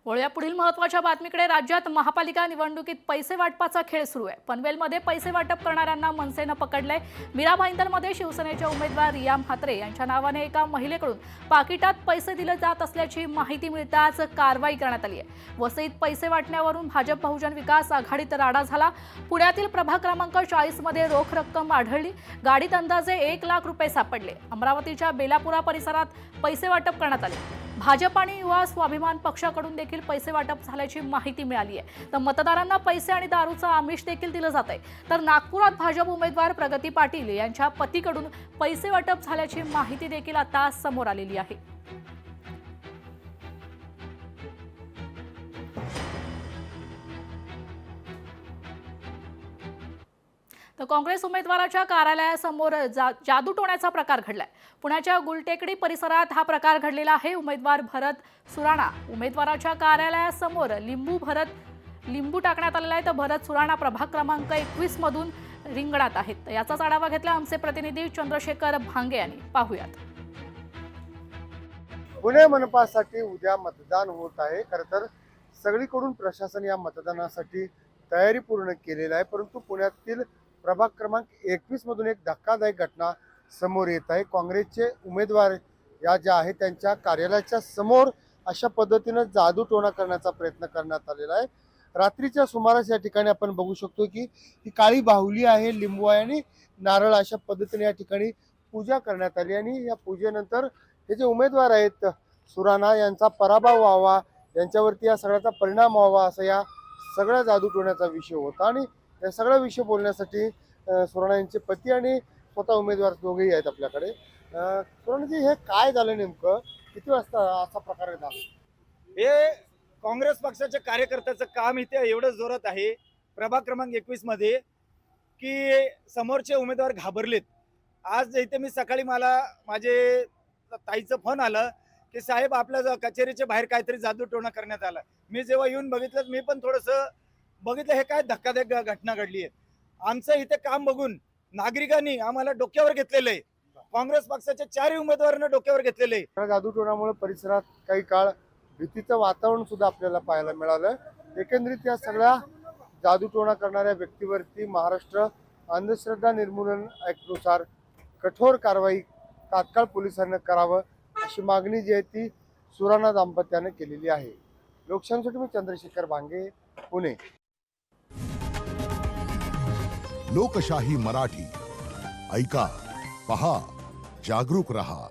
वळूया पुढील महत्त्वाच्या बातमीकडे। राज्यात महापालिका निवडणुकीत पैसे वाटपाचा खेळ सुरू आहे। पनवेलमध्ये पैसे वाटप करणाऱ्यांना मनसेने पकडले। मीरा भाईंदरमध्ये शिवसेनेचे उमेदवार रिया म्हात्रे यांच्या नावाने एका महिलेकडून पाकिटात पैसे दिले जात असल्याची माहिती मिळताच कारवाई करण्यात आली आहे। वसईत पैसे वाटण्यावरून भाजप बहुजन विकास आघाडीत राडा झाला। पुण्यातील प्रभाग क्रमांक 40 मध्ये रोख रक्कम आढळली। गाडीत अंदाजे 1 लाख रुपये सापडले। अमरावतीच्या बेलापुरा परिसरात पैसे वाटप करण्यात आले। भाजप आणि युवा स्वाभिमान पक्षाकडून देखील पैसे वाटप झाल्याची माहिती मिळाली आहे। तर मतदारांना पैसे आणि दारूचं आमिष देखील दिलं जात आहे। तर नागपुरात भाजप उमेदवार प्रगती पाटील यांच्या पतीकडून पैसे वाटप झाल्याची माहिती देखील आता समोर आलेली आहे। तर काँग्रेस उमेदवाराच्या कार्यालयासमोर जादूटोण्याचा प्रकार घडलाय। पुण्याच्या गुलटेकडी परिसरात हा प्रकार घडलेला आहे। उमेदवार भरत सुराणा उमेदवाराच्या कार्यालयासमोर लिंबू टाकण्यात आलेला आहे। तर भरत सुराणा प्रभाग क्रमांक 21 मधून रिंगणात आहेत। याचाच आढावा घेतला आमचे प्रतिनिधी चंद्रशेखर भांगे यांनी। पाहूयात। पुणे मनपासाठी उद्या मतदान होत आहे। खरं तर सगळीकडून प्रशासन या मतदानासाठी तयारी पूर्ण केलेली आहे, परंतु पुण्यातील प्रभाग क्रमांक 21 मधून एक धक्कादायक घटना समोर येत आहे। काँग्रेसचे उमेदवार या ज्या आहेत त्यांच्या कार्यालयाच्या समोर अशा पद्धतीने जादूटोणा करण्याचा प्रयत्न करण्यात आलेला आहे। रात्रीच्या सुमारास या ठिकाणी आपण बघू शकतो की ही काळी बाहुली आहे, लिंबू आहे आणि नारळ अशा पद्धतीने या ठिकाणी पूजा करण्यात आली आणि या पूजेनंतर हे जे उमेदवार आहेत सुराणा यांचा पराभव व्हावा, यांच्यावरती या सगळ्याचा परिणाम व्हावा असा या सगळ्या जादूटोण्याचा विषय होता। आणि या सगळा विषय बोलण्यासाठी सुराणा यांचे पती आणि स्वतः उमेदवार दोघेही आहेत आपल्याकडे। सुराणाजी, हे काय झालं नेमकं, किती वाजता असा प्रकार झाला? हे काँग्रेस पक्षाच्या कार्यकर्त्याचं काम इथे एवढं जोरात आहे प्रभाग क्रमांक 21 मध्ये की समोरचे उमेदवार घाबरलेत। आज इथे मी सकाळी मला माझे ताईचं फोन आलं की साहेब आपल्या कचेरीच्या बाहेर काहीतरी जादूटोणा करण्यात आला। मी जेव्हा येऊन बघितलं, मी पण थोडंसं बघितलं हे काय धक्कादायक घटना घडली आहे। आमचं इथे काम बघून नागरिकांनी आम्हाला डोक्यावर घेतलेलं आहे। काँग्रेस पक्षाच्या 4 उमेदवारांना डोक्यावर घेतलेले आहे। जादूटोणामुळे परिसरात काही काळ भीतीचं वातावरण सुद्धा आपल्याला पाहायला मिळालं। एकंदरीत या सगळ्या जादूटोणा करणाऱ्या व्यक्तीवरती महाराष्ट्र अंधश्रद्धा निर्मूलन ॲक्टनुसार कठोर कारवाई तात्काळ पोलिसांनी करावं अशी मागणी जी आहे ती सुराणा दाम्पत्याने केलेली आहे। लोकशाहीसाठी मी चंद्रशेखर भांगे, पुणे। लोकशाही मराठी ऐका, पहा, जागरूक रहा।